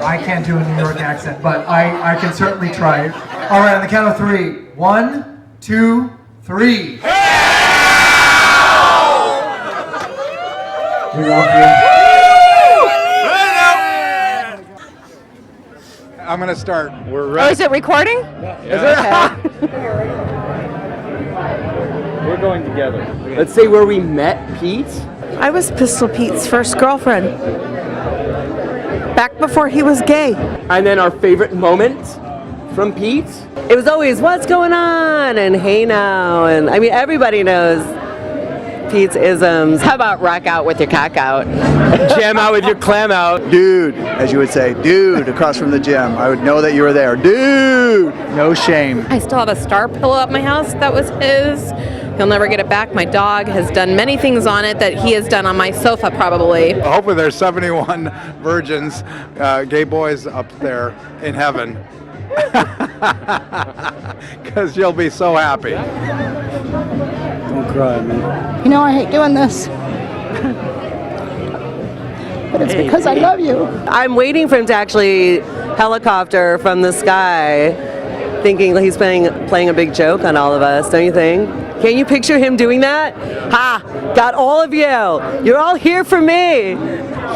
I can't do a New York accent, but I can certainly try it. All right, on the count of 3. 1, 2, 3. We love you. I'm going to start. We're ready. Oh, is it recording? Yeah. We're going together. Let's say where we met Pete. I was Pistol Pete's first girlfriend. Back before he was gay. And then our favorite moment from Pete. It was always, what's going on? And hey now. And I mean, everybody knows Pete's isms. How about rock out with your cock out? Jam out with your clam out. Dude, as you would say, dude, across from the gym. I would know that you were there. Dude! No shame. I still have a star pillow at my house that was his. He'll never get it back. My dog has done many things on it that he has done on my sofa probably. Hopefully there's 71 virgins, gay boys up there in heaven. Because you'll be so happy. Don't cry, man. You know, I hate doing this. But it's because I love you. I'm waiting for him to actually helicopter from the sky, thinking he's playing a big joke on all of us, don't you think? Can you picture him doing that? Ha! Got all of you! You're all here for me!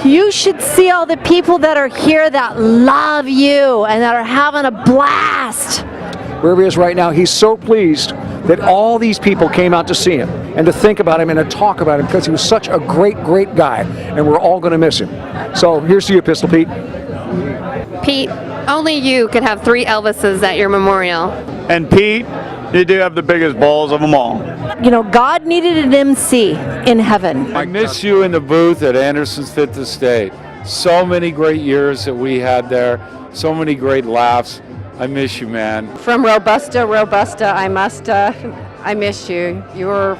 You should see all the people that are here that love you and that are having a blast. Wherever he is right now, he's so pleased that all these people came out to see him and to think about him and to talk about him because he was such a great, great guy, and we're all going to miss him. So here's to you, Pistol Pete. Pete, only you could have 3 Elvises at your memorial. And Pete, you do have the biggest balls of them all. You know, God needed an MC in heaven. I miss you in the booth at Anderson's Fifth Estate. So many great years that we had there. So many great laughs. I miss you, man. From Robusta, I miss you. You were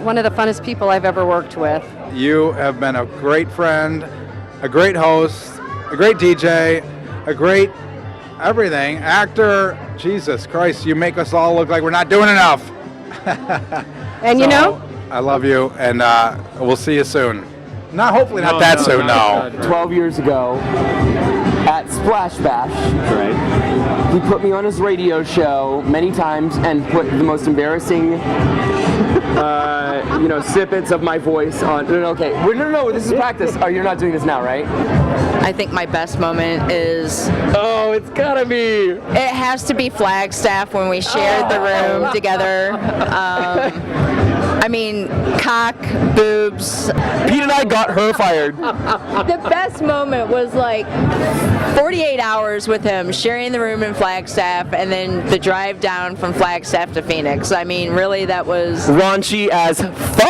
one of the funnest people I've ever worked with. You have been a great friend, a great host, a great DJ, a great everything, actor. Jesus Christ, you make us all look like we're not doing enough. And So, you know, I love you, and we'll see you soon. Hopefully not that soon, no. 12 years ago at Splash Bash. Right. He put me on his radio show many times and put the most embarrassing, snippets of my voice on. No, this is practice. Oh, you're not doing this now, right? I think my best moment is, Oh, it's gotta be. it has to be Flagstaff when we shared the room together. I mean, cock, boobs. Pete and I got her fired. The best moment was like 48 hours with him sharing the room in Flagstaff and then the drive down from Flagstaff to Phoenix. I mean, really, that was Raunchy as fuck.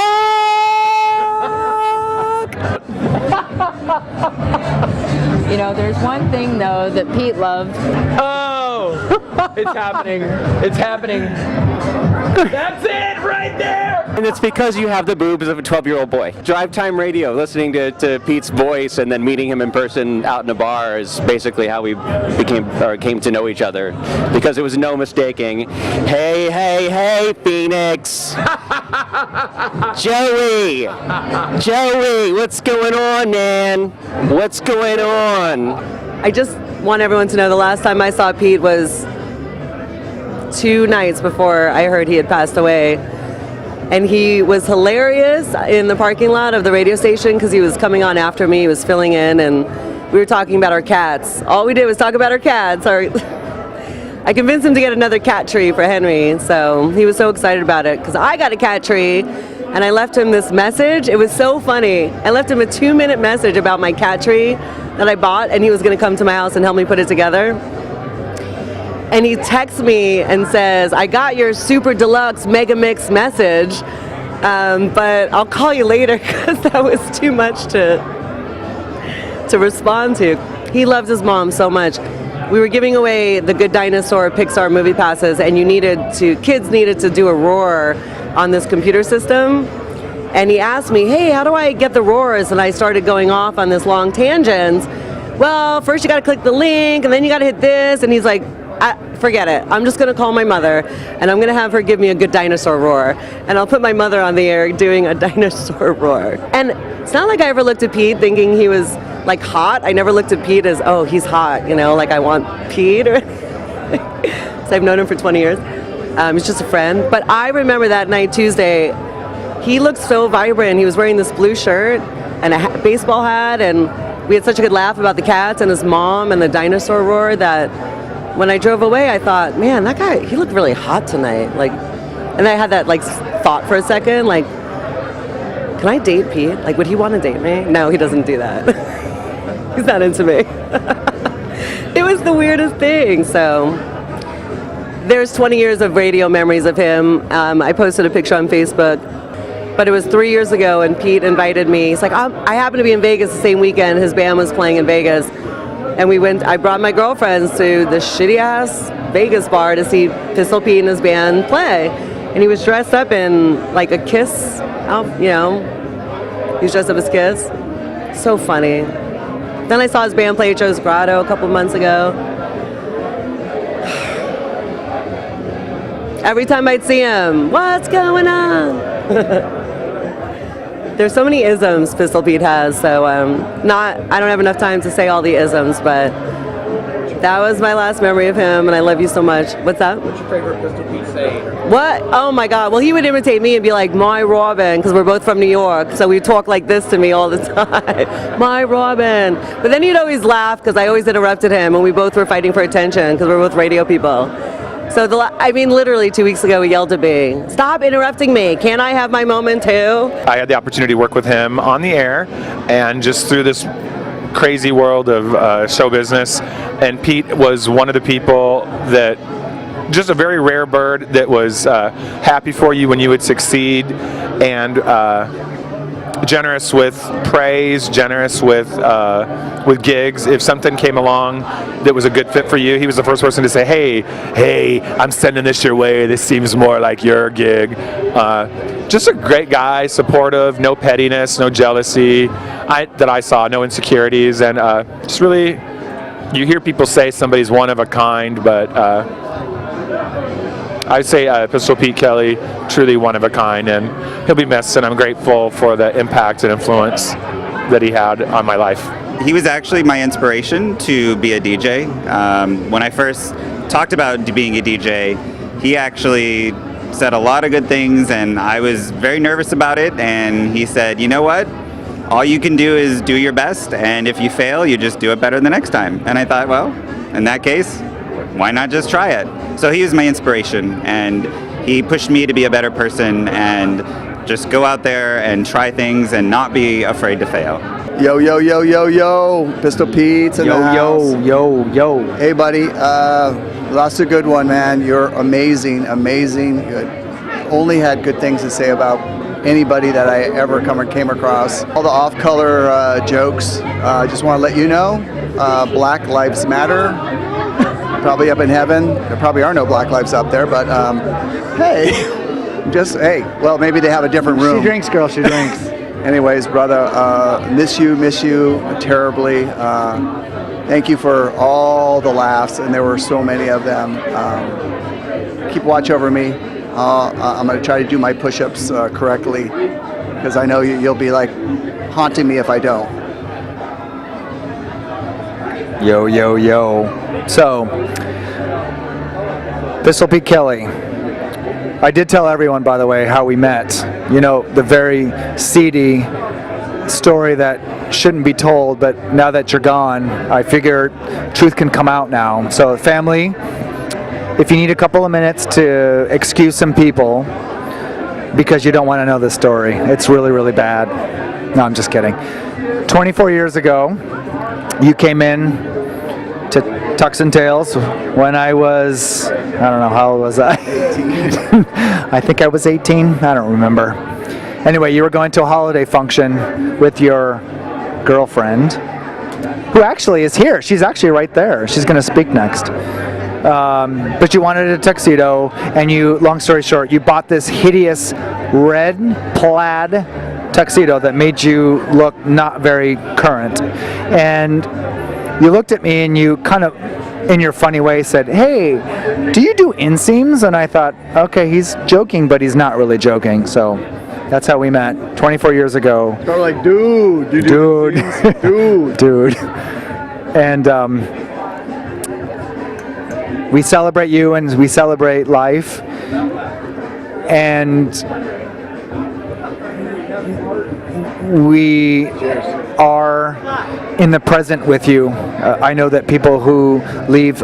You know, there's one thing though that Pete loved. Oh, it's happening. It's happening. That's it right there. And it's because you have the boobs of a 12-year-old boy. Drive time radio, listening to Pete's voice and then meeting him in person out in a bar is basically how we came to know each other, because there was no mistaking. Hey, Phoenix. Joey, what's going on, man? What's going on? I just want everyone to know the last time I saw Pete was 2 nights before I heard he had passed away. And he was hilarious in the parking lot of the radio station because he was coming on after me. He was filling in, and we were talking about our cats. All we did was talk about our cats. I convinced him to get another cat tree for Henry, so he was so excited about it because I got a cat tree, and I left him this message. It was so funny. I left him a 2-minute message about my cat tree that I bought, and he was going to come to my house and help me put it together. And he texts me and says, I got your super deluxe mega mix message, but I'll call you later because that was too much to respond to. He loves his mom so much. We were giving away the Good Dinosaur Pixar movie passes, and kids needed to do a roar on this computer system. And he asked me, hey, how do I get the roars? And I started going off on this long tangent. Well, first you got to click the link, and then you got to hit this. And he's like, forget it. I'm just going to call my mother, and I'm going to have her give me a good dinosaur roar. And I'll put my mother on the air doing a dinosaur roar. And it's not like I ever looked at Pete thinking he was like hot. I never looked at Pete as, oh, he's hot, you know, like I want Pete. Or so I've known him for 20 years. He's just a friend. But I remember that night, Tuesday, he looked so vibrant. He was wearing this blue shirt and a baseball hat, and we had such a good laugh about the cats and his mom and the dinosaur roar that when I drove away, I thought, man, that guy, he looked really hot tonight. Like, and I had that like thought for a second, like, can I date Pete? Like, would he want to date me? No, he doesn't do that. He's not into me. It was the weirdest thing. So there's 20 years of radio memories of him. I posted a picture on Facebook, but it was 3 years ago, and Pete invited me. He's like, I happened to be in Vegas the same weekend. His band was playing in Vegas. And we went, I brought my girlfriends to the shitty ass Vegas bar to see Pistol Pete and his band play. And he was dressed up in like a Kiss, you know, he was dressed up as Kiss. So funny. Then I saw his band play at Joe's Grotto a couple months ago. Every time I'd see him, what's going on? There's so many isms Pistol Pete has, so I don't have enough time to say all the isms, but that was my last memory of him, and I love you so much. What's that? What's your favorite Pistol Pete saying? What? Oh my God. Well, he would imitate me and be like, my Robin, because we're both from New York, so we'd talk like this to me all the time. My Robin. But then he'd always laugh because I always interrupted him, and we both were fighting for attention because we're both radio people. So, literally 2 weeks ago, he yelled at me, stop interrupting me. Can't I have my moment too? I had the opportunity to work with him on the air and just through this crazy world of show business. And Pete was one of the people that, just a very rare bird that was happy for you when you would succeed, and generous with praise, generous with gigs. If something came along that was a good fit for you, he was the first person to say, hey, I'm sending this your way. This seems more like your gig. Just a great guy, supportive, no pettiness, no jealousy that I saw, no insecurities, and just really, you hear people say somebody's one of a kind, but I'd say Pistol Pete Kelly, truly one of a kind, and he'll be missed, and I'm grateful for the impact and influence that he had on my life. He was actually my inspiration to be a DJ. When I first talked about being a DJ, he actually said a lot of good things, and I was very nervous about it, and he said, you know what? All you can do is do your best, and if you fail, you just do it better the next time. And I thought, well, in that case, why not just try it? So he was my inspiration, and he pushed me to be a better person and just go out there and try things and not be afraid to fail. Yo, yo, yo, yo, yo. Pistol Pete's in the house. Yo. Hey, buddy. That's a good one, man. You're amazing, amazing. You only had good things to say about anybody that I ever came across. All the off-color jokes. I just want to let you know, Black Lives Matter. Probably up in heaven. There probably are no Black Lives up there, but hey, well, maybe they have a different room. She drinks, girl, she drinks. Anyways, brother, miss you terribly. Thank you for all the laughs, and there were so many of them. Keep watch over me. I'm going to try to do my push-ups correctly, because I know you'll be like haunting me if I don't. Yo, yo, yo. So, Pistol Pete Kelly. I did tell everyone, by the way, how we met. You know, the very seedy story that shouldn't be told, but now that you're gone, I figure truth can come out now. So, family, if you need a couple of minutes to excuse some people because you don't want to know the story, it's really, really bad. No, I'm just kidding. 24 years ago, you came in to Tux and Tails when I was, I don't know, how old was I? 18. I think I was 18. I don't remember. Anyway, you were going to a holiday function with your girlfriend, who actually is here. She's actually right there. She's going to speak next. But you wanted a tuxedo, and you, long story short, you bought this hideous red plaid tuxedo that made you look not very current. And you looked at me and you kind of, in your funny way, said, hey, do you do inseams? And I thought, okay, he's joking, but he's not really joking. So That's how we met 24 years ago. They're like, dude, you Dude. dude. Dude. And we celebrate you and we celebrate life. And we are in the present with you. I know that people who leave,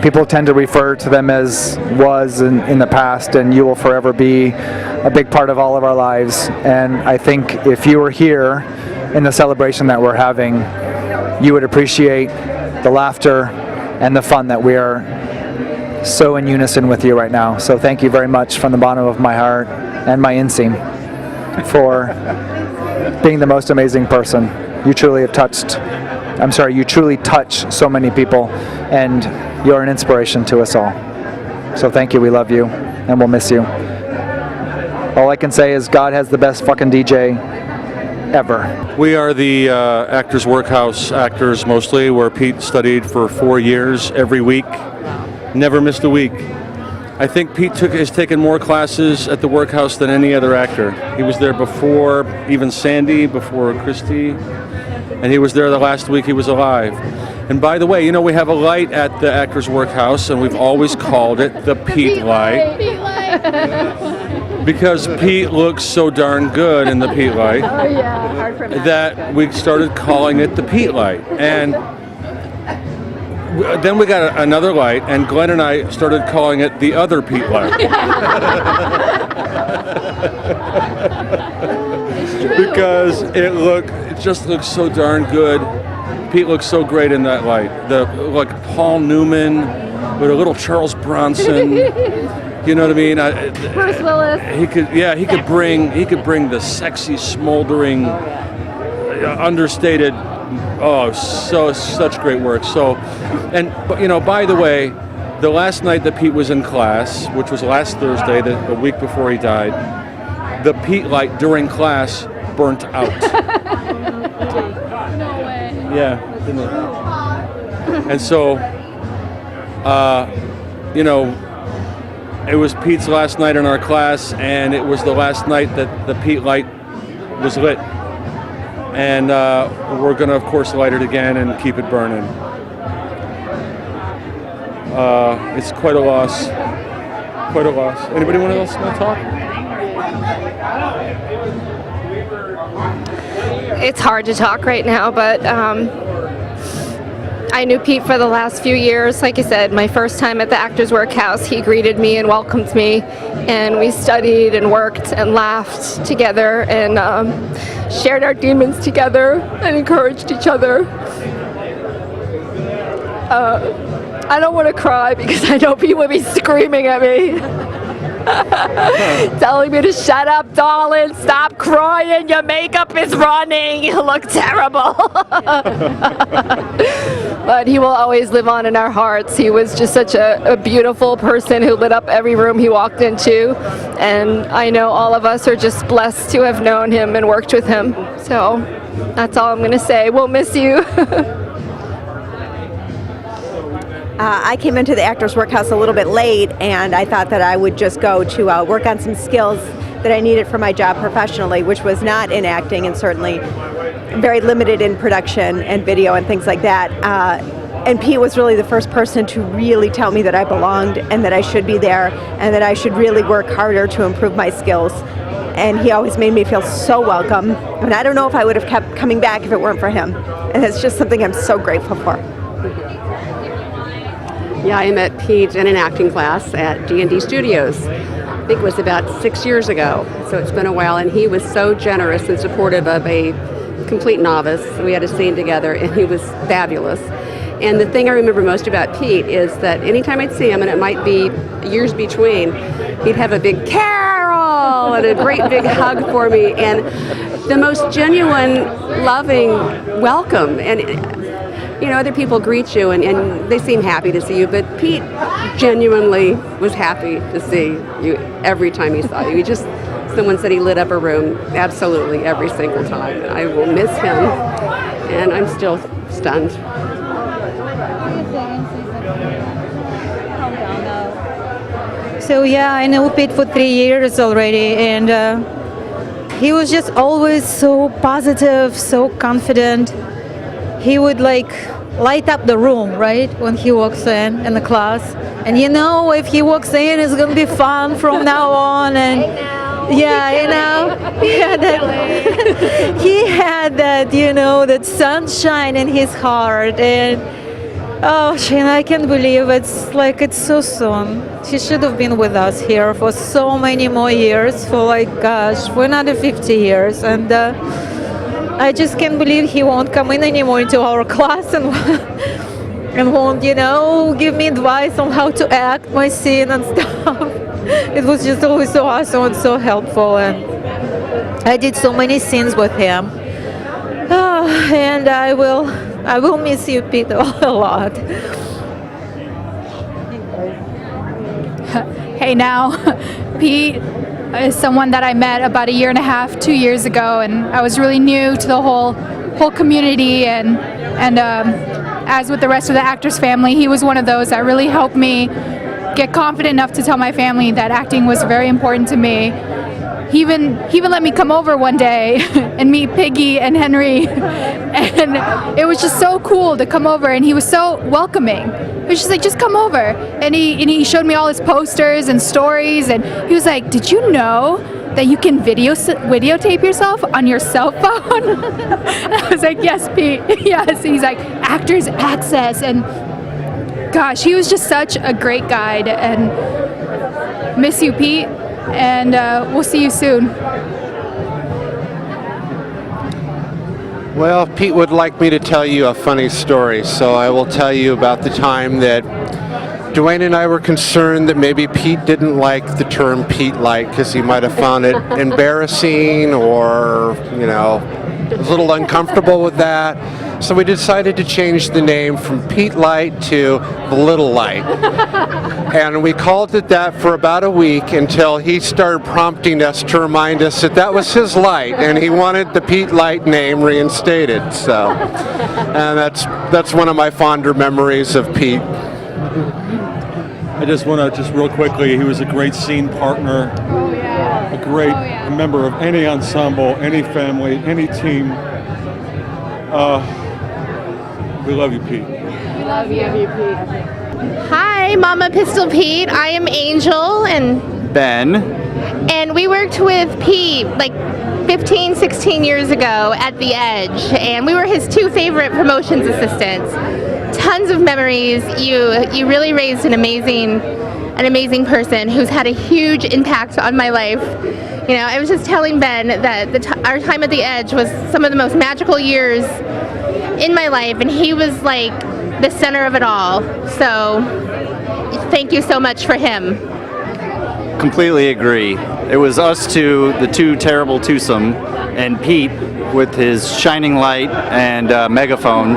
people tend to refer to them as was in the past, and you will forever be a big part of all of our lives. And I think if you were here in the celebration that we're having, you would appreciate the laughter and the fun that we are so in unison with you right now. So thank you very much from the bottom of my heart and my inseam for being the most amazing person. You truly you truly touch so many people, and you're an inspiration to us all. So thank you, we love you, and we'll miss you. All I can say is God has the best fucking DJ ever. We are the Actors Workhouse actors mostly, where Pete studied for 4 years every week, never missed a week. I think Pete has taken more classes at the Workhouse than any other actor. He was there before even Sandy, before Christy, and he was there the last week he was alive. And by the way, you know, we have a light at the Actors Workhouse, and we've always called it the Pete light. Because Pete looks so darn good in the Pete light that we started calling it the Pete light. And then we got another light, and Glenn and I started calling it the other Pete light. Because it just looks so darn good. Pete looks so great in that light. Like Paul Newman with a little Charles Bronson. You know what I mean? Bruce Willis. He could bring the sexy, smoldering, understated. Oh, such great work. So, but you know, by the way, the last night that Pete was in class, which was last Thursday, the week before he died, the Pete light during class burnt out. No way. Yeah. And so, you know, it was Pete's last night in our class, and it was the last night that the Pete light was lit. And we're going to, of course, light it again and keep it burning. It's quite a loss. Quite a loss. Anybody else want to talk? It's hard to talk right now, but I knew Pete for the last few years. Like I said, my first time at the Actors Workhouse, he greeted me and welcomed me, and we studied and worked and laughed together and shared our demons together and encouraged each other. I don't want to cry because I know Pete would be screaming at me. Telling me to shut up, darling, stop crying, your makeup is running, you look terrible. But he will always live on in our hearts. He was just such a beautiful person who lit up every room he walked into, and I know all of us are just blessed to have known him and worked with him. So that's all I'm going to say. We'll miss you. I came into the Actors Workhouse a little bit late, and I thought that I would just go to work on some skills that I needed for my job professionally, which was not in acting and certainly very limited in production and video and things like that. And Pete was really the first person to really tell me that I belonged and that I should be there and that I should really work harder to improve my skills. And he always made me feel so welcome. And I don't know if I would have kept coming back if it weren't for him. And it's just something I'm so grateful for. Yeah, I met Pete in an acting class at D&D Studios. I think it was about 6 years ago, so it's been a while, and he was so generous and supportive of a complete novice. We had a scene together, and he was fabulous. And the thing I remember most about Pete is that anytime I'd see him, and it might be years between, he'd have a big Carol and a great big hug for me, and the most genuine, loving welcome. And you know, other people greet you and they seem happy to see you, but Pete genuinely was happy to see you every time he saw you. Someone said he lit up a room absolutely every single time. I will miss him, and I'm still stunned. So yeah, I know Pete for 3 years already, and he was just always so positive, so confident. He would like light up the room, right, when he walks in the class. And you know, if he walks in, it's gonna be fun from now on. And yeah, you know, he had that, you know, that sunshine in his heart. And oh, Shane, I can't believe it's so soon. He should have been with us here for so many more years, for like, gosh, for another 50 years. And I just can't believe he won't come in anymore into our class and won't, you know, give me advice on how to act my scene and stuff. It was just always so awesome and so helpful. And I did so many scenes with him. And I will miss you, Pete, a lot. Hey now, Pete is someone that I met about 1.5 years, 2 years ago, and I was really new to the whole community, and as with the rest of the actors family, he was one of those that really helped me get confident enough to tell my family that acting was very important to me. He even let me come over one day and meet Piggy and Henry, and it was just so cool to come over, and he was so welcoming. He was just like, just come over, and he showed me all his posters and stories, and he was like, did you know that you can videotape yourself on your cell phone? And I was like, yes, Pete, yes. And he's like, Actors Access, and gosh, he was just such a great guide. And miss you, Pete. And we'll see you soon. Well, Pete would like me to tell you a funny story, so I will tell you about the time that Dwayne and I were concerned that maybe Pete didn't like the term Pete Light because he might have found it embarrassing or, you know, was a little uncomfortable with that. So we decided to change the name from Pete Light to The Little Light. And we called it that for about a week until he started prompting us to remind us that that was his light and he wanted the Pete Light name reinstated. So, and that's one of my fonder memories of Pete. I just want to, real quickly, he was a great scene partner, a great member of any ensemble, any family, any team. We love you, Pete. We love you, Pete. Hi, Mama Pistol Pete. I am Angel and Ben. And we worked with Pete like 15, 16 years ago at The Edge, and we were his 2 favorite promotions assistants. Tons of memories. You really raised an amazing person who's had a huge impact on my life. You know, I was just telling Ben that our time at The Edge was some of the most magical years in my life, and he was like the center of it all. So thank you so much for him. Completely agree. It was us two, the 2 terrible twosome, and Pete with his shining light and megaphone,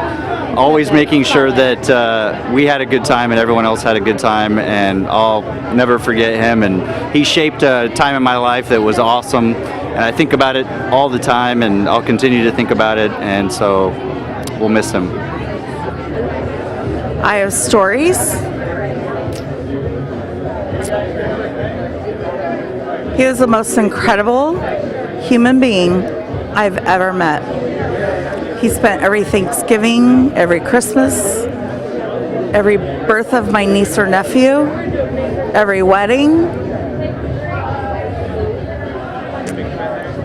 always making sure that we had a good time and everyone else had a good time, and I'll never forget him. And he shaped a time in my life that was awesome, and I think about it all the time, and I'll continue to think about it, and so we'll miss him. I have stories. He was the most incredible human being I've ever met. He spent every Thanksgiving, every Christmas, every birth of my niece or nephew, every wedding.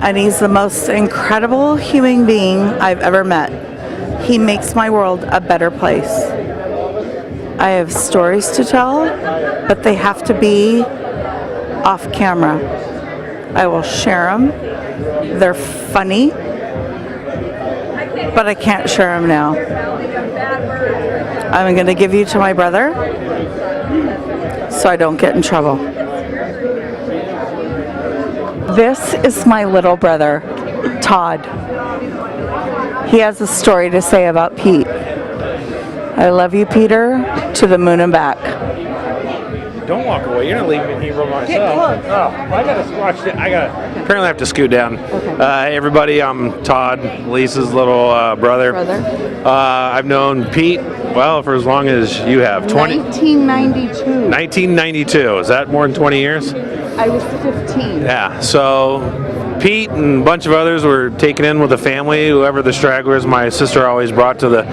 And he's the most incredible human being I've ever met. He makes my world a better place. I have stories to tell, but they have to be off camera. I will share them. They're funny, but I can't share them now. I'm going to give you to my brother so I don't get in trouble. This is my little brother, Todd. He has a story to say about Pete. I love you, Peter, to the moon and back. Don't walk away. You're not leaving me here by myself. Oh, I gotta watch it. Apparently I have to scoot down. Hey, everybody, I'm Todd, Lisa's little brother. I've known Pete, well, for as long as you have. 1992. 1992. Is that more than 20 years? I was 15. Yeah, so Pete and a bunch of others were taken in with the family, whoever the stragglers my sister always brought to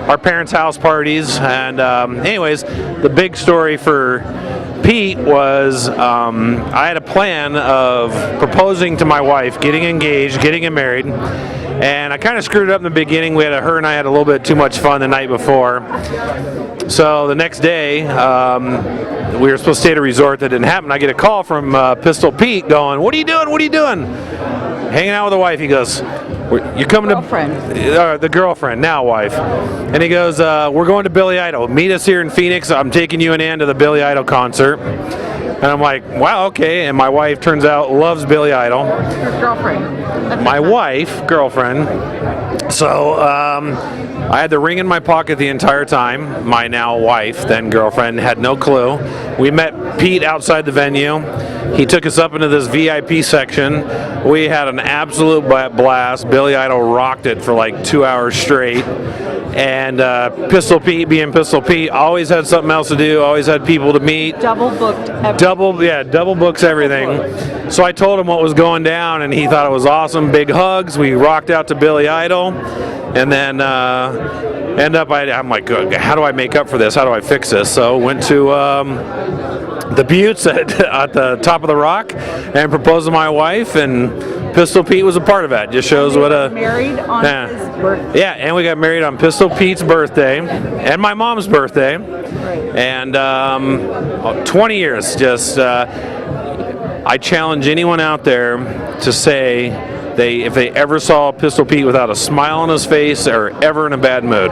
our parents' house parties. And anyways, the big story for Pete was I had a plan of proposing to my wife, getting engaged, getting him married, and I kind of screwed it up in the beginning. Her and I had a little bit too much fun the night before. So the next day, we were supposed to stay at a resort. That didn't happen. I get a call from Pistol Pete going, "What are you doing? What are you doing?" Hanging out with the wife. He goes, "You're coming to the girlfriend, now wife." And he goes, "We're going to Billy Idol. Meet us here in Phoenix. I'm taking you and Ann to the Billy Idol concert." And I'm like, "Wow, okay." And my wife, turns out, loves Billy Idol. Your girlfriend. My wife, girlfriend. So I had the ring in my pocket the entire time. My now wife, then girlfriend, had no clue. We met Pete outside the venue. He took us up into this VIP section. We had an absolute blast. Billy Idol rocked it for like 2 hours straight. And Pistol Pete, being Pistol Pete, always had something else to do, always had people to meet. Double booked everything. Double books everything. So I told him what was going down, and he thought it was awesome. Big hugs. We rocked out to Billy Idol. And then I'm like, how do I make up for this? How do I fix this? So went to the Buttes at the top of the rock and proposed to my wife, and Pistol Pete was a part of that. Just shows what a married on his birthday. Yeah, and we got married on Pistol Pete's birthday and my mom's birthday. And 20 years. Just I challenge anyone out there to say if they ever saw Pistol Pete without a smile on his face or ever in a bad mood.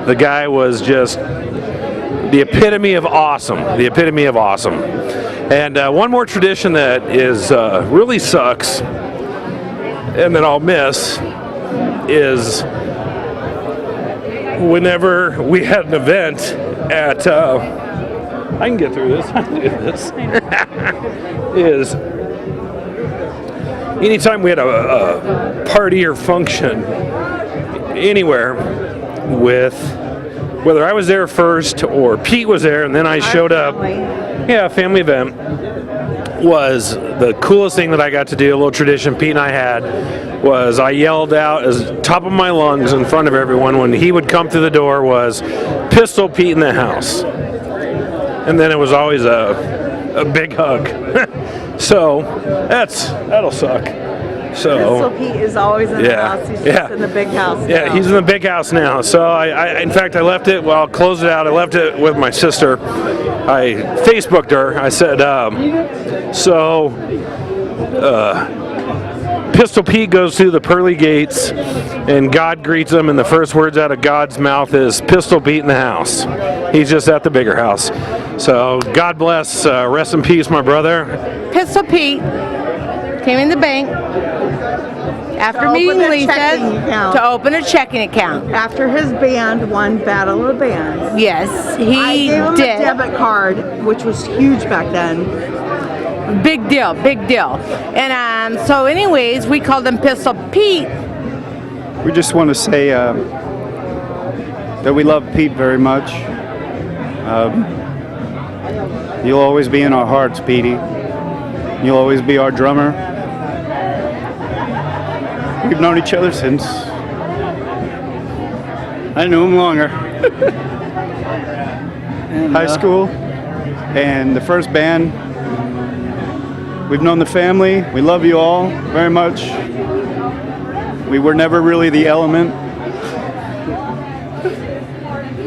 The guy was just the epitome of awesome. The epitome of awesome. And one more tradition that is really sucks and that I'll miss is whenever we had an event at I can get through this. I can do this. Is anytime we had a party or function anywhere with, whether I was there first or Pete was there and then I showed up, family event, was the coolest thing that I got to do. A little tradition Pete and I had was I yelled out as top of my lungs in front of everyone when he would come through the door was Pistol Pete in the house. And then it was always a big hug. So that'll suck. So Pistol Pete is always in the house. He's just in the big house now. Yeah, he's in the big house now. So in fact, I left it. Well, I'll close it out. I left it with my sister. I Facebooked her. I said, Pistol Pete goes through the pearly gates, and God greets him, and the first words out of God's mouth is Pistol Pete in the house. He's just at the bigger house. So God bless. Rest in peace, my brother. Pistol Pete came in the bank after meeting Lisa to open a checking account. After his band won Battle of the Bands. Yes, I gave him did. a debit card, which was huge back then. Big deal, big deal. And so anyways, we called him Pistol Pete. We just want to say that we love Pete very much. You'll always be in our hearts, Petey. You'll always be our drummer. We've known each other since I knew him longer. High school and the first band. We've known the family. We love you all very much. We were never really the element.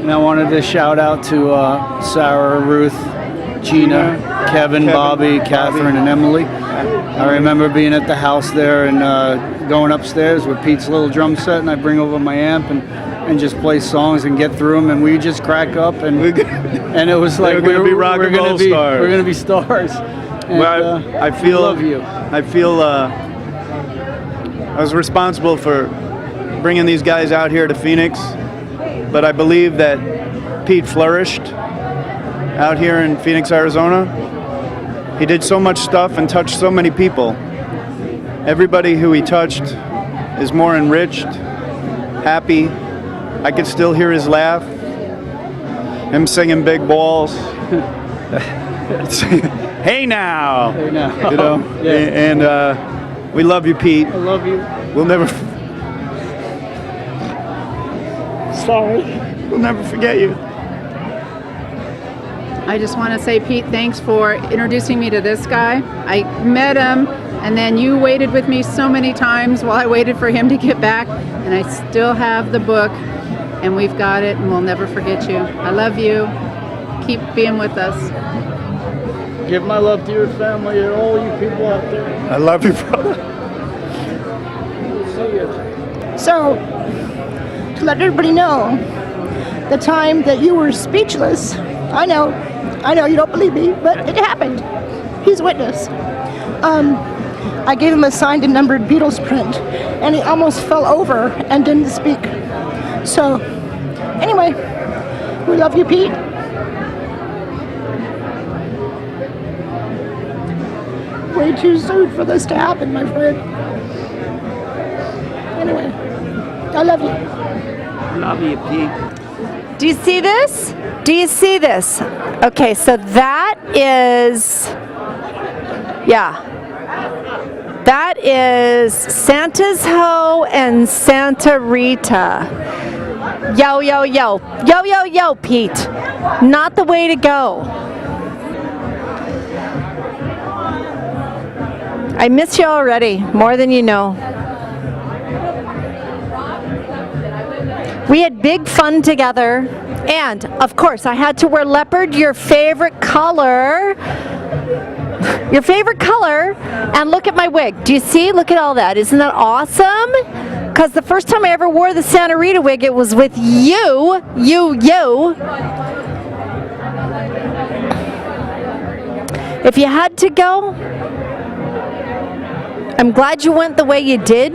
And I wanted to shout out to Sarah, Ruth, Gina, Kevin, Bobby, Catherine, and Emily. I remember being at the house there and going upstairs with Pete's little drum set, and I bring over my amp and just play songs and get through them, and we just crack up, and it was like we're going to be stars. And, well, I feel love you. I feel I was responsible for bringing these guys out here to Phoenix, but I believe that Pete flourished out here in Phoenix, Arizona. He did so much stuff and touched so many people. Everybody who he touched is more enriched, happy. I could still hear his laugh, him singing Big Balls. Hey now, Hey now. you know, Yeah. and We love you, Pete. I love you. We'll never. Sorry. We'll never forget you. I just want to say, Pete, thanks for introducing me to this guy. I met him, and then you waited with me so many times while I waited for him to get back, and I still have the book, and we've got it, and we'll never forget you. I love you. Keep being with us. Give my love to your family and all you people out there. I love you, brother. See you. So, to let everybody know, the time that you were speechless, I know you don't believe me, but it happened. He's a witness. I gave him a signed and numbered Beatles print, and he almost fell over and didn't speak. So, anyway, we love you, Pete. Way too soon for this to happen, my friend. Anyway, I love you. Love you, Pete. Do you see this? Do you see this? Okay, so that is, that is Santa's Ho and Santa Rita. Yo, yo, yo. Yo, yo, yo, Pete. Not the way to go. I miss you already, more than you know. We had big fun together, and of course I had to wear leopard, your favorite color, and look at my wig. Do you see? Look at all that. Isn't that awesome? Because the first time I ever wore the Santa Rita wig, it was with you. If you had to go, I'm glad you went the way you did.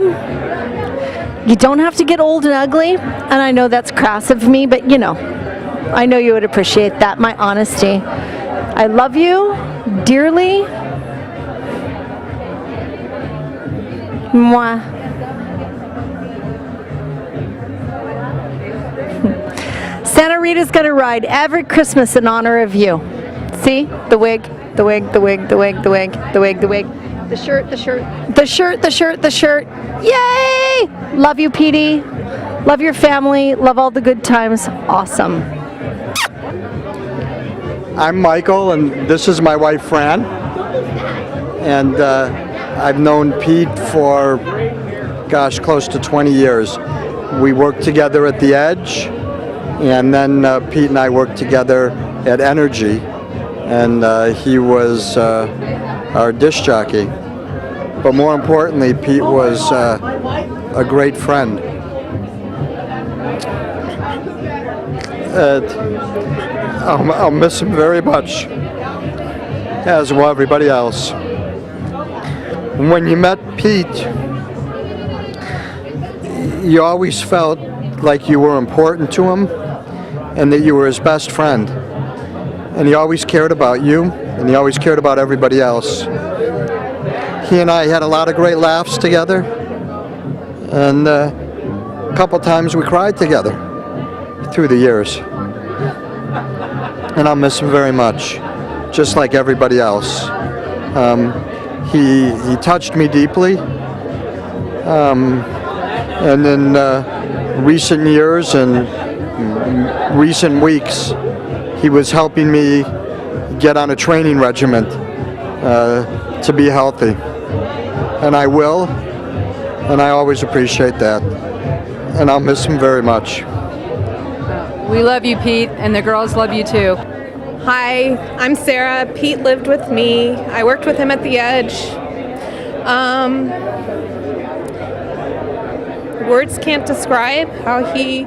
You don't have to get old and ugly, and I know that's crass of me, but you know, I know you would appreciate that, my honesty. I love you dearly. Mwah. Santa Rita's gonna ride every Christmas in honor of you. See? The wig, the wig, the wig, the wig, the wig, the wig, the wig. The shirt, the shirt. The shirt, the shirt, the shirt. Yay! Love you, Petey. Love your family. Love all the good times. Awesome. I'm Michael, and this is my wife, Fran. And I've known Pete for, gosh, close to 20 years. We worked together at The Edge, and then Pete and I worked together at Energy, and he was our disc jockey. But more importantly, Pete was a great friend. I'll miss him very much, as will everybody else. When you met Pete, you always felt like you were important to him and that you were his best friend. And he always cared about you, and he always cared about everybody else. He and I had a lot of great laughs together, and a couple times we cried together through the years. And I'll miss him very much, just like everybody else. He touched me deeply, and in recent years and recent weeks, he was helping me get on a training regimen to be healthy. And I will, and I always appreciate that. And I'll miss him very much. We love you, Pete, and the girls love you too. Hi, I'm Sarah. Pete lived with me. I worked with him at The Edge. Words can't describe how he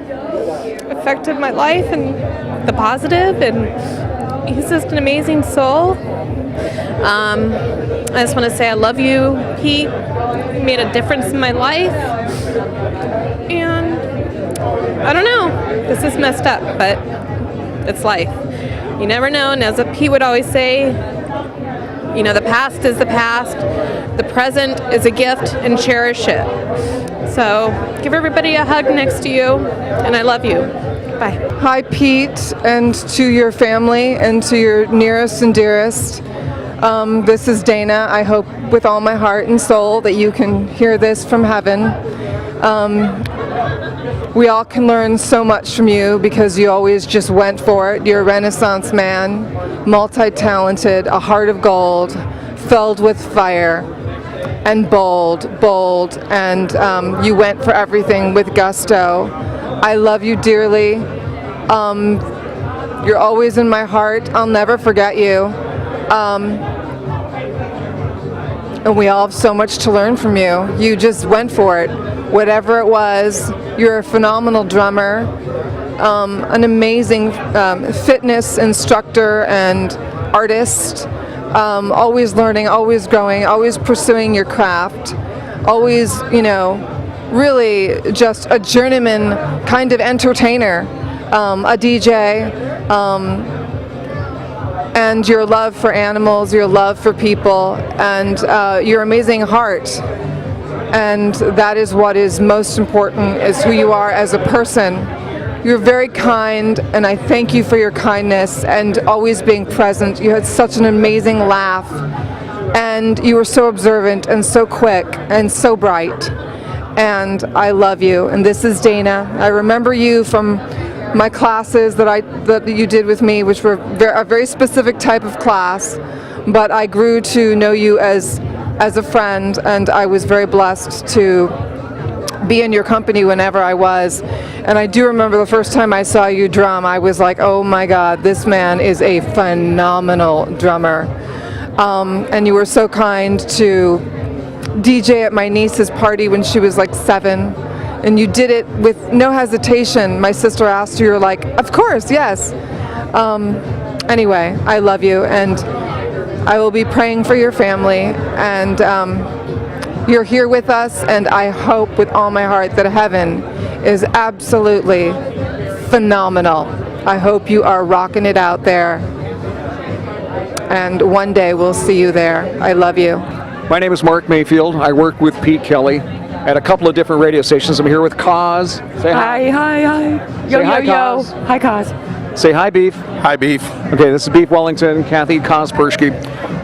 affected my life and the positive, and he's just an amazing soul. I just want to say I love you, Pete. You made a difference in my life. And I don't know, this is messed up, but it's life. You never know, and as Pete would always say, you know, the past is the past, the present is a gift, and cherish it. So give everybody a hug next to you, and I love you. Bye. Hi, Pete, and to your family and to your nearest and dearest. This is Dana. I hope with all my heart and soul that you can hear this from heaven. We all can learn so much from you because you always just went for it. You're a Renaissance man, multi-talented, a heart of gold, filled with fire, and bold, and you went for everything with gusto. I love you dearly. You're always in my heart. I'll never forget you. And we all have so much to learn from you. You just went for it. Whatever it was, you're a phenomenal drummer, an amazing fitness instructor and artist, always learning, always growing, always pursuing your craft, always, really just a journeyman kind of entertainer, a DJ, and your love for animals, your love for people, and your amazing heart. And that is what is most important, is who you are as a person. You're very kind, and I thank you for your kindness and always being present. You had such an amazing laugh, and you were so observant and so quick and so bright. And I love you. And this is Dana. I remember you from my classes that you did with me, which were a very specific type of class, but I grew to know you as a friend, and I was very blessed to be in your company whenever I was. And I do remember the first time I saw you drum, I was like, oh my God, this man is a phenomenal drummer. And you were so kind to DJ at my niece's party when she was like 7. And you did it with no hesitation. My sister asked you, you're like, of course, yes. Anyway, I love you, and I will be praying for your family, and you're here with us, and I hope with all my heart that heaven is absolutely phenomenal. I hope you are rocking it out there, and one day we'll see you there. I love you. My name is Mark Mayfield. I work with Pete Kelly at a couple of different radio stations. I'm here with Cause. Say hi. Hi. Say hi, Cause. Hi, Cause. Say hi, Beef. Hi, Beef. Okay, this is Beef Wellington, Kathy Cause Persky.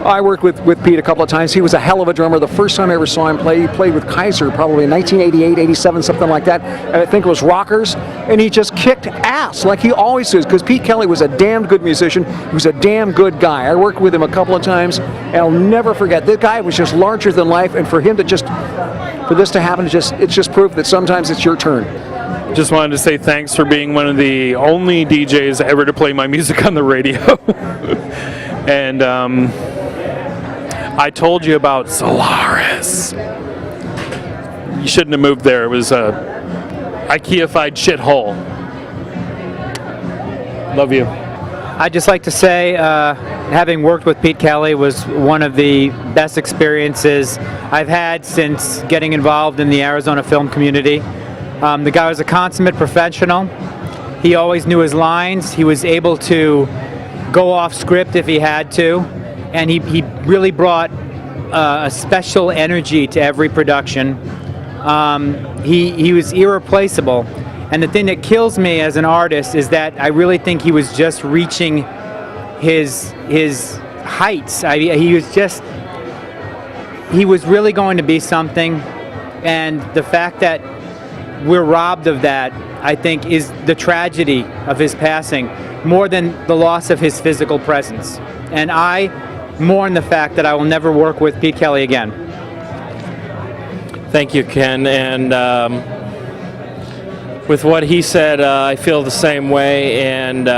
I worked with Pete a couple of times. He was a hell of a drummer. The first time I ever saw him play, he played with Kaiser probably in 1988, 87, something like that. And I think it was Rockers. And he just kicked ass like he always does, because Pete Kelly was a damn good musician. He was a damn good guy. I worked with him a couple of times, and I'll never forget. This guy was just larger than life, and for him to for this to happen, it's just proof that sometimes it's your turn. Just wanted to say thanks for being one of the only DJs ever to play my music on the radio. And I told you about Solaris. You shouldn't have moved there. It was a IKEA-fied shithole. Love you. I'd just like to say, having worked with Pete Kelly was one of the best experiences I've had since getting involved in the Arizona film community. The guy was a consummate professional. He always knew his lines. He was able to go off script if he had to, and he really brought a special energy to every production. He was irreplaceable. And the thing that kills me as an artist is that I really think he was just reaching his heights. He was really going to be something, and the fact that we're robbed of that, I think, is the tragedy of his passing, more than the loss of his physical presence. And I mourn the fact that I will never work with Pete Kelly again. Thank you, Ken. And with what he said, I feel the same way. And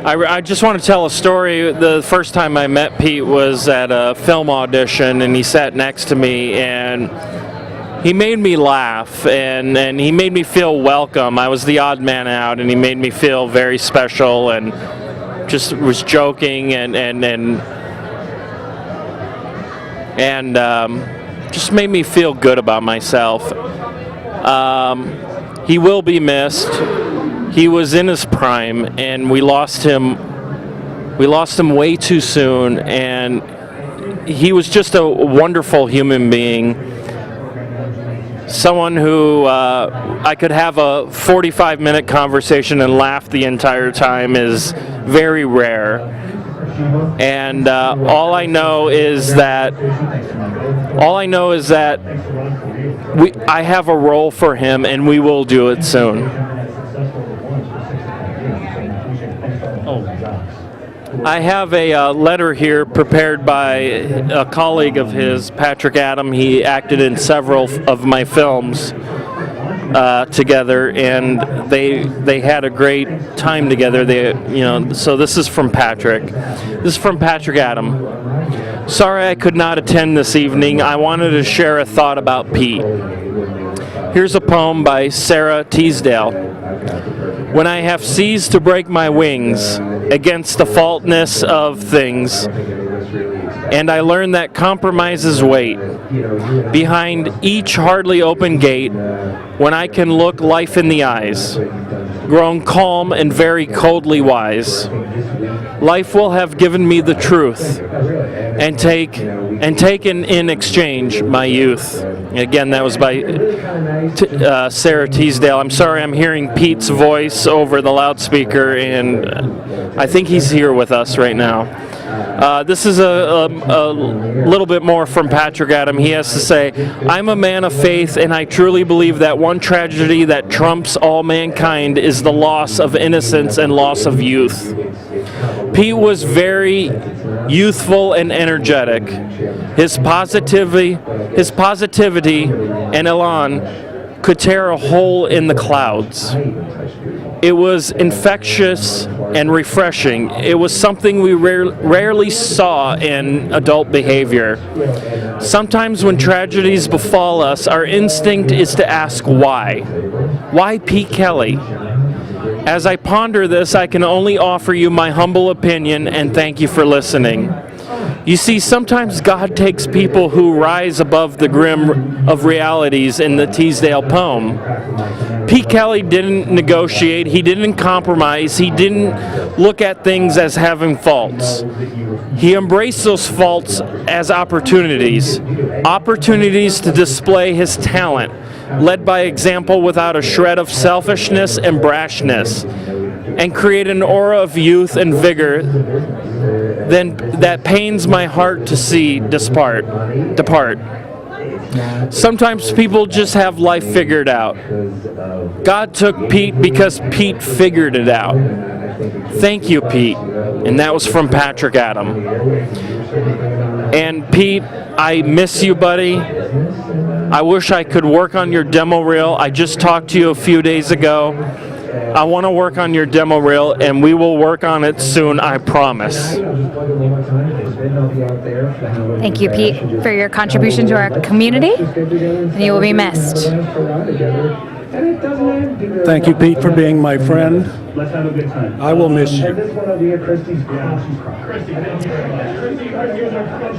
I just want to tell a story. The first time I met Pete was at a film audition, and he sat next to me, and he made me laugh, and he made me feel welcome. I was the odd man out, and he made me feel very special, and just was joking and just made me feel good about myself. He will be missed. He was in his prime, and we lost him way too soon, and he was just a wonderful human being. Someone who I could have a 45-minute conversation and laugh the entire time is very rare. and all I know is that I have a role for him, and we will do it soon. I have a letter here prepared by a colleague of his, Patrick Adam. He acted in several of my films together, and they had a great time together. So this is from Patrick. This is from Patrick Adam. Sorry I could not attend this evening. I wanted to share a thought about Pete. Here's a poem by Sarah Teasdale. When I have ceased to break my wings against the faultness of things, and I learn that compromises wait behind each hardly open gate, when I can look life in the eyes, grown calm and very coldly wise, life will have given me the truth and taken in exchange my youth. Again, that was by Sarah Teasdale. I'm sorry I'm hearing Pete's voice over the loudspeaker, and I think he's here with us right now. This is a little bit more from Patrick Adam. He has to say, I'm a man of faith, and I truly believe that one tragedy that trumps all mankind is the loss of innocence and loss of youth. Pete was very youthful and energetic. His positivity and elan could tear a hole in the clouds. It was infectious and refreshing. It was something we rarely saw in adult behavior. Sometimes when tragedies befall us, our instinct is to ask why. Why Pete Kelly? As I ponder this, I can only offer you my humble opinion, and thank you for listening. You see, sometimes God takes people who rise above the grim of realities in the Teasdale poem. Pete Kelly didn't negotiate, he didn't compromise, he didn't look at things as having faults. He embraced those faults as opportunities to display his talent, led by example without a shred of selfishness and brashness, and create an aura of youth and vigor that pains my heart to see depart. Sometimes people just have life figured out. God took Pete because Pete figured it out. Thank you, Pete. And that was from Patrick Adam. And Pete, I miss you, buddy. I wish I could work on your demo reel. I just talked to you a few days ago. I want to work on your demo reel, and we will work on it soon, I promise. Thank you, Pete, for your contribution to our community, and you will be missed. Thank you, Pete, for being my friend. I will miss you.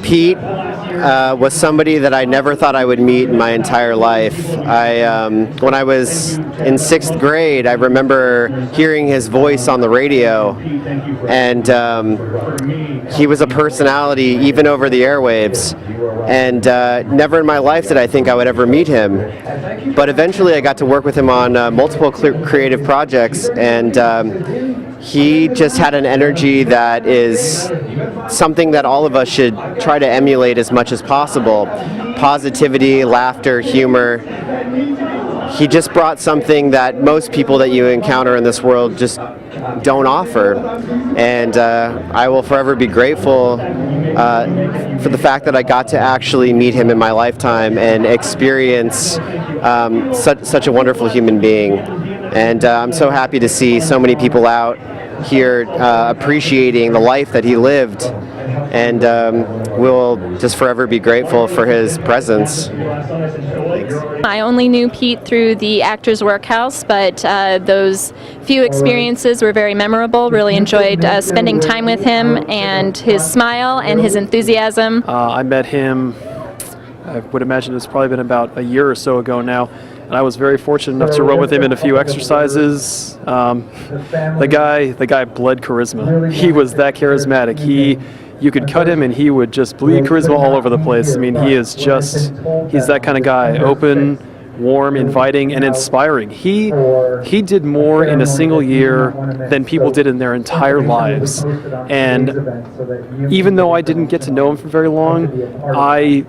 Pete was somebody that I never thought I would meet in my entire life. When I was in 6th grade, I remember hearing his voice on the radio, and he was a personality even over the airwaves. And never in my life did I think I would ever meet him. But eventually I got to work with him on multiple creative projects, and he just had an energy that is something that all of us should try to emulate as much as possible. Positivity, laughter, humor. He just brought something that most people that you encounter in this world just don't offer. And I will forever be grateful for the fact that I got to actually meet him in my lifetime and experience such a wonderful human being. And I'm so happy to see so many people out here appreciating the life that he lived, and we'll just forever be grateful for his presence. Thanks. I only knew Pete through the Actors Workhouse, but those few experiences were very memorable. Really enjoyed spending time with him, and his smile and his enthusiasm. I met him, I would imagine it's probably been about a year or so ago now, and I was very fortunate enough to run with him in a few exercises. The guy bled charisma. He was that charismatic. You could cut him and he would just bleed charisma all over the place. I mean, he's that kind of guy. Open, warm, inviting, and inspiring. He did more in a single year than people did in their entire lives. And even though I didn't get to know him for very long, I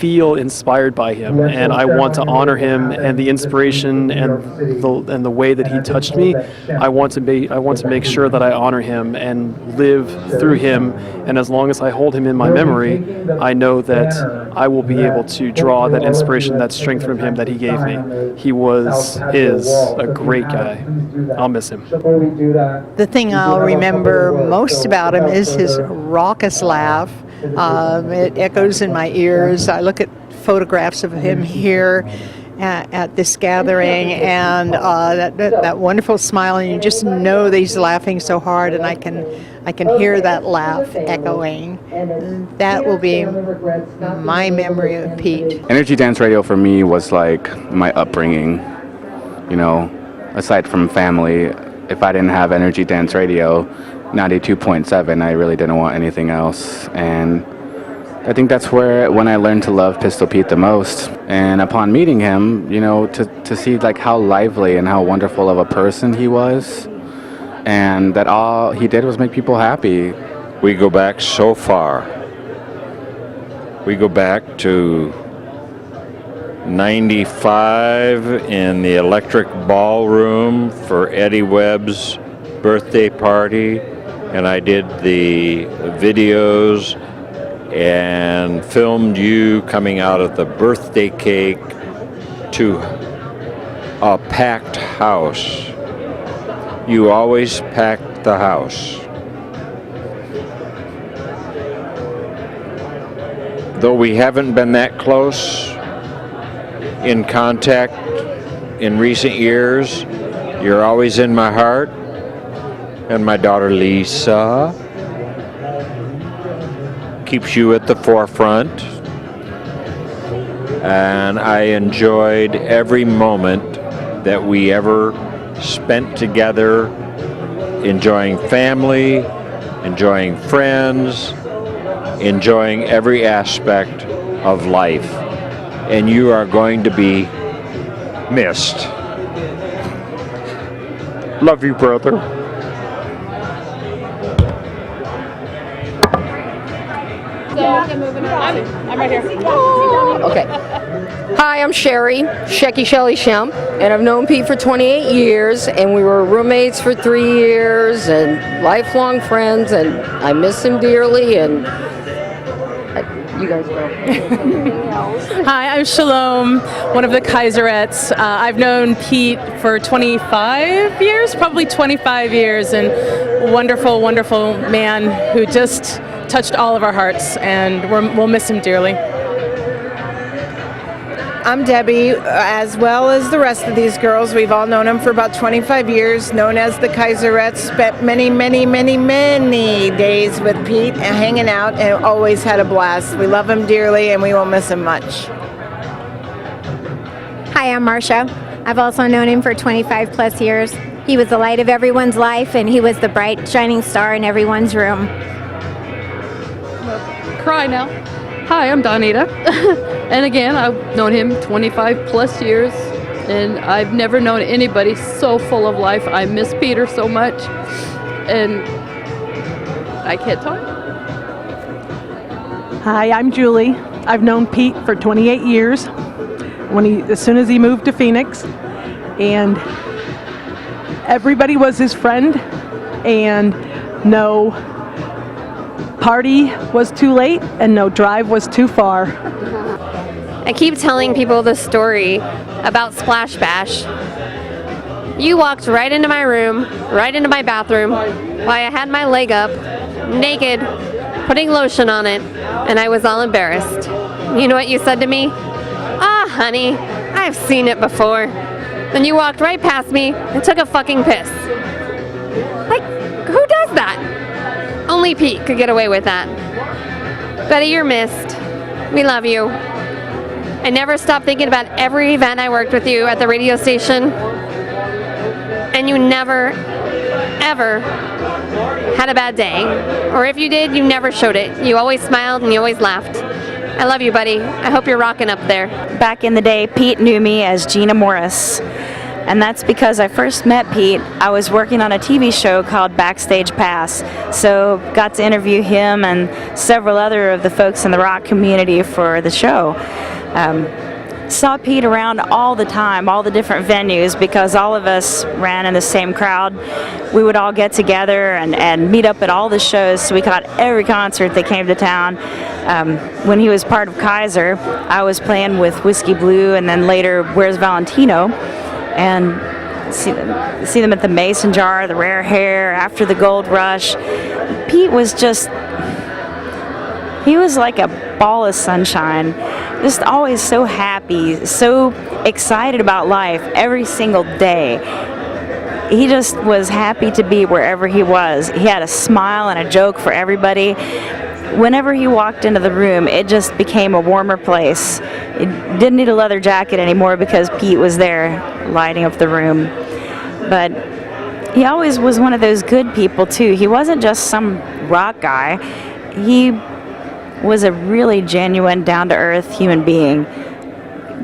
feel inspired by him, and I want to honor him and the inspiration and the way that he touched me. I want to make sure that I honor him and live through him, and as long as I hold him in my memory, I know that I will be able to draw that inspiration, that strength from him that he gave me. He is a great guy. I'll miss him. The thing I'll remember most about him is his raucous laugh. It echoes in my ears. I look at photographs of him here at this gathering, and that wonderful smile, and you just know that he's laughing so hard, and I can hear that laugh echoing. That will be my memory of Pete. Energy Dance Radio for me was like my upbringing. You know, aside from family, if I didn't have Energy Dance Radio 92.7, I really didn't want anything else. And I think that's when I learned to love Pistol Pete the most. And upon meeting him, you know, to see like how lively and how wonderful of a person he was, and that all he did was make people happy. We go back so far. We go back to 95 in the Electric Ballroom for Eddie Webb's birthday party, and I did the videos and filmed you coming out of the birthday cake to a packed house. You always packed the house. Though we haven't been that close in contact in recent years, you're always in my heart. And my daughter Lisa keeps you at the forefront. And I enjoyed every moment that we ever spent together, enjoying family, enjoying friends, enjoying every aspect of life. And you are going to be missed. Love you, brother. I'm right here. Okay. Hi, I'm Sherry, Shecky Shelly Shemp, and I've known Pete for 28 years, and we were roommates for 3 years, and lifelong friends, and I miss him dearly, and you guys go. Hi, I'm Shalom, one of the Kaiserettes. I've known Pete for 25 years, probably 25 years, and wonderful, wonderful man who just touched all of our hearts, and we'll miss him dearly. I'm Debbie, as well as the rest of these girls. We've all known him for about 25 years, known as the Kaiserettes. Spent many, many, many, many days with Pete and hanging out, and always had a blast. We love him dearly, and we will miss him much. Hi, I'm Marcia. I've also known him for 25 plus years. He was the light of everyone's life, and he was the bright, shining star in everyone's room. Cry now. Hi, I'm Donita. And again, I've known him 25 plus years, and I've never known anybody so full of life. I miss Peter so much, and I can't talk. Hi, I'm Julie. I've known Pete for 28 years. As soon as he moved to Phoenix, and everybody was his friend, and no party was too late and no drive was too far. I keep telling people the story about Splash Bash. You walked right into my room, right into my bathroom, while I had my leg up, naked, putting lotion on it, and I was all embarrassed. You know what you said to me? "Ah, honey, I've seen it before." Then you walked right past me and took a fucking piss. Like, who does that? Only Pete could get away with that. Betty, you're missed. We love you. I never stopped thinking about every event I worked with you at the radio station. And you never, ever had a bad day. Or if you did, you never showed it. You always smiled and you always laughed. I love you, buddy. I hope you're rocking up there. Back in the day, Pete knew me as Gina Morris. And that's because I first met Pete. I was working on a TV show called Backstage Pass. So got to interview him and several other of the folks in the rock community for the show. Saw Pete around all the time, all the different venues, because all of us ran in the same crowd. We would all get together and meet up at all the shows, so we caught every concert that came to town. When he was part of Kaiser, I was playing with Whiskey Blue and then later Where's Valentino, and see them at the Mason Jar, the Rare Hair, after the Gold Rush. Pete was he was like a ball of sunshine, just always so happy, so excited about life every single day. He just was happy to be wherever he was. He had a smile and a joke for everybody. Whenever he walked into the room, it just became a warmer place. It didn't need a leather jacket anymore because Pete was there lighting up the room. But he always was one of those good people too. He wasn't just some rock guy. He was a really genuine, down-to-earth human being.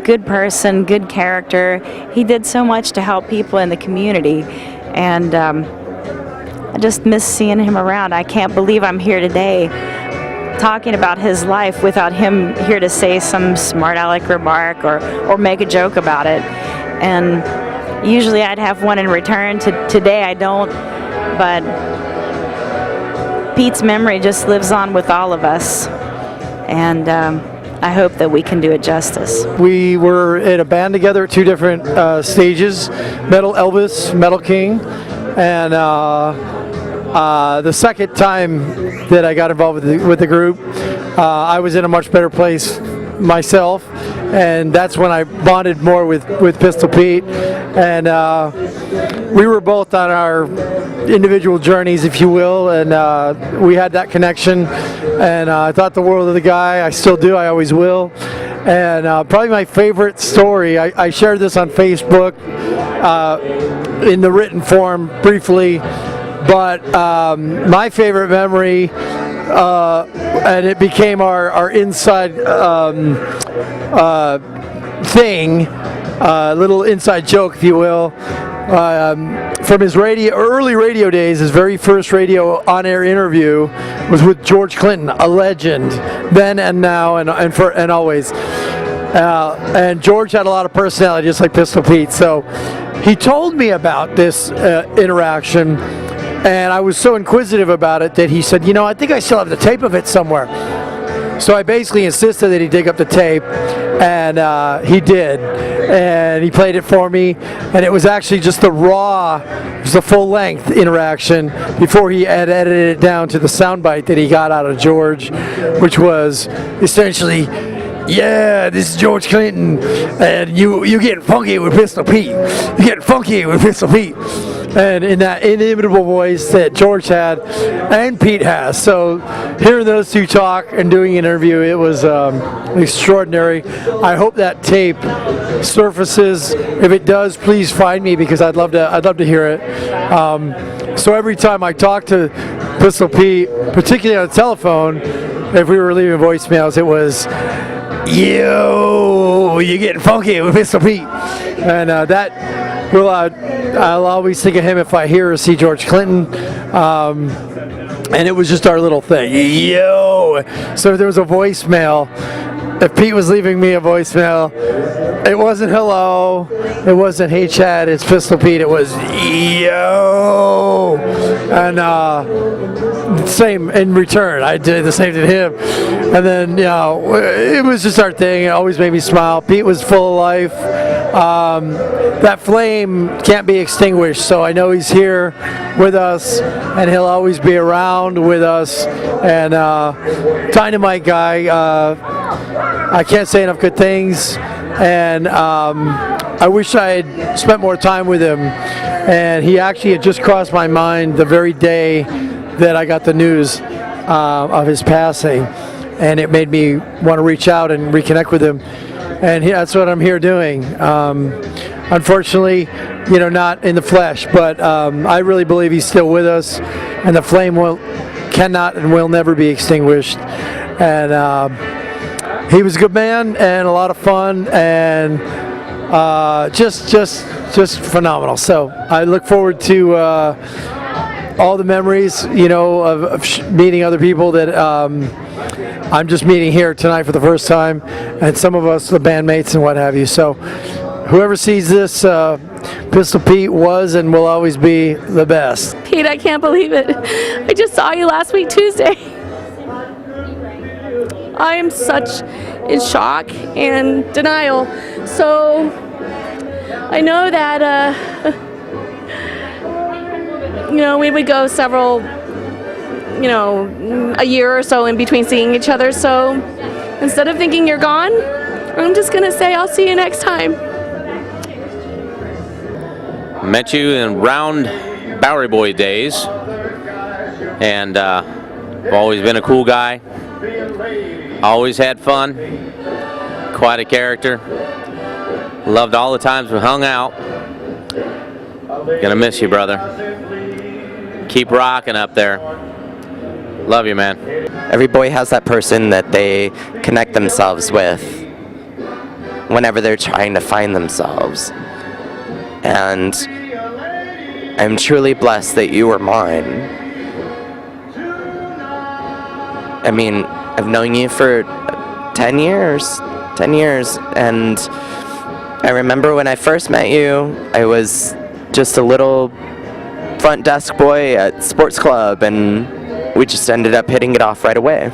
Good person, good character. He did so much to help people in the community, and I just miss seeing him around. I can't believe I'm here today talking about his life without him here to say some smart aleck remark or make a joke about it. And usually I'd have one in return. Today I don't, but Pete's memory just lives on with all of us, and I hope that we can do it justice. We were in a band together at two different stages, Metal Elvis, Metal King, and the second time that I got involved with the group, I was in a much better place myself, and that's when I bonded more with Pistol Pete, and we were both on our individual journeys, if you will, and we had that connection, and I thought the world of the guy. I still do, I always will. And probably my favorite story, I shared this on Facebook in the written form briefly, but my favorite memory, and it became our inside thing, little inside joke, if you will, from his early radio days. His very first radio on-air interview was with George Clinton, a legend, then and now and always. And George had a lot of personality, just like Pistol Pete. So he told me about this interaction, and I was so inquisitive about it that he said, you know, I think I still have the tape of it somewhere. So I basically insisted that he dig up the tape, and he did. And he played it for me, and it was actually just the raw, it was the full-length interaction before he had edited it down to the soundbite that he got out of George, which was essentially, yeah, this is George Clinton, and you getting funky with Pistol Pete. You getting funky with Pistol Pete. And in that inimitable voice that George had and Pete has. So hearing those two talk and doing an interview, it was extraordinary. I hope that tape surfaces. If it does, please find me, because I'd love to hear it. So every time I talk to Pistol Pete, particularly on the telephone, if we were leaving voicemails, it was, yo, you getting funky with Pistol Pete. And that will, I'll always think of him if I hear or see George Clinton. And it was just our little thing. Yo! So if there was a voicemail, if Pete was leaving me a voicemail, it wasn't hello, it wasn't hey Chad, it's Pistol Pete, it was yo! And same in return, I did the same to him. And then, you know, it was just our thing. It always made me smile. Pete was full of life. That flame can't be extinguished, so I know he's here with us, and he'll always be around with us. And Dynamite guy, I can't say enough good things, and I wish I had spent more time with him. And he actually had just crossed my mind the very day that I got the news of his passing, and it made me want to reach out and reconnect with him. And that's what I'm here doing. Unfortunately, you know, not in the flesh, but I really believe he's still with us, and the flame cannot and will never be extinguished. And he was a good man and a lot of fun, and just phenomenal. So I look forward to all the memories, of meeting other people that I'm just meeting here tonight for the first time, and some of us, the bandmates and what have you. So whoever sees this, Pistol Pete was and will always be the best. Pete, I can't believe it. I just saw you last week Tuesday. I am such in shock and denial. So I know that, we would go several, a year or so in between seeing each other. So instead of thinking you're gone, I'm just going to say I'll see you next time. Met you in round Bowery Boy days, and I've always been a cool guy. Always had fun. Quite a character. Loved all the times we hung out. Gonna miss you, brother. Keep rocking up there. Love you, man. Every boy has that person that they connect themselves with whenever they're trying to find themselves. And I'm truly blessed that you were mine. I mean, I've known you for 10 years, and I remember when I first met you, I was just a little front desk boy at sports club, and we just ended up hitting it off right away.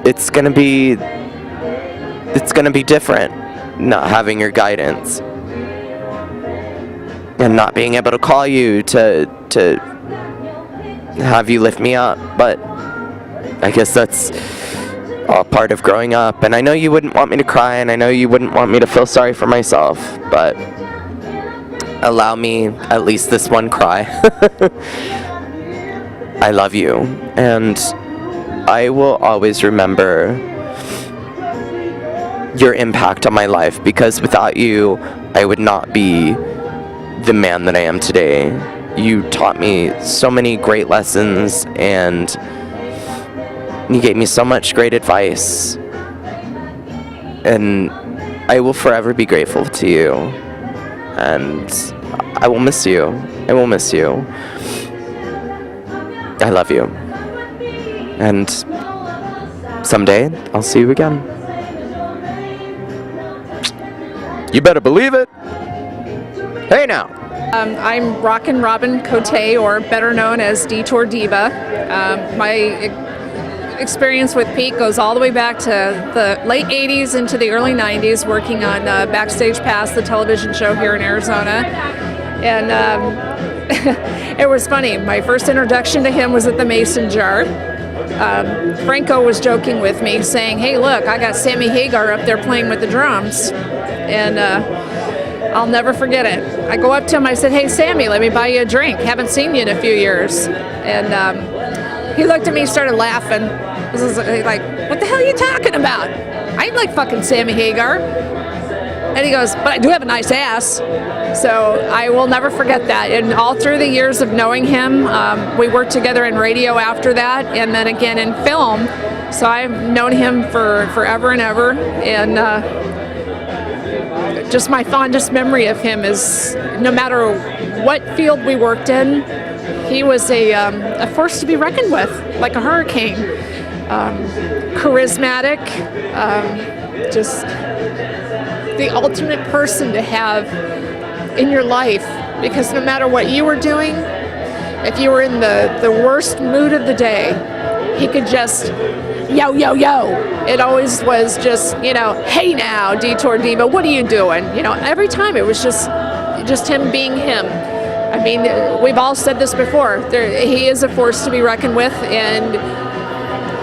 It's gonna be different not having your guidance and not being able to call you to have you lift me up, but I guess that's all part of growing up. And I know you wouldn't want me to cry, and I know you wouldn't want me to feel sorry for myself, but allow me at least this one cry. I love you, and I will always remember your impact on my life, because without you, I would not be the man that I am today. You taught me so many great lessons, and you gave me so much great advice, and I will forever be grateful to you, and I will miss you. I will miss you. I love you. And someday, I'll see you again. You better believe it. Hey now. I'm Rockin' Robin Cote, or better known as Detour Diva. My experience with Pete goes all the way back to the late 80s into the early 90s, working on Backstage Pass, the television show here in Arizona. And it was funny. My first introduction to him was at the Mason Jar. Franco was joking with me, saying, "Hey, look, I got Sammy Hagar up there playing with the drums." And I'll never forget it. I go up to him, I said, "Hey, Sammy, let me buy you a drink. Haven't seen you in a few years." And he looked at me, started laughing. This is like, "What the hell are you talking about? I ain't like fucking Sammy Hagar." And he goes, "But I do have a nice ass." So I will never forget that. And all through the years of knowing him, we worked together in radio after that, and then again in film. So I've known him for forever and ever. And just my fondest memory of him is, no matter what field we worked in, he was a force to be reckoned with, like a hurricane. Charismatic, just the ultimate person to have in your life, because no matter what you were doing, if you were in the worst mood of the day, he could just yo, yo, yo. It always was just, "Hey now, Detour Diva, what are you doing?" Every time it was just him being him. I mean, we've all said this before. He is a force to be reckoned with, and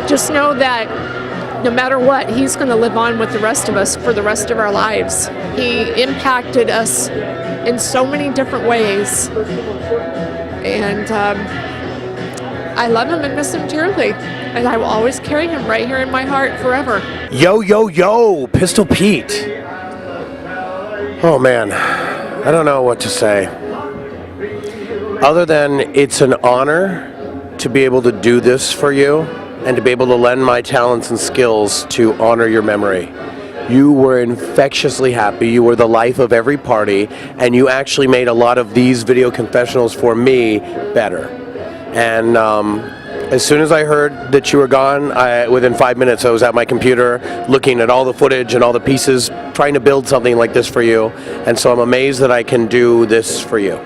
just know that no matter what, he's going to live on with the rest of us for the rest of our lives. He impacted us in so many different ways, and I love him and miss him dearly, and I will always carry him right here in my heart forever. Yo, yo, yo, Pistol Pete. Oh man, I don't know what to say. Other than it's an honor to be able to do this for you and to be able to lend my talents and skills to honor your memory. You were infectiously happy. You were the life of every party, and you actually made a lot of these video confessionals for me better. And as soon as I heard that you were gone, within 5 minutes I was at my computer looking at all the footage and all the pieces, trying to build something like this for you. And so I'm amazed that I can do this for you.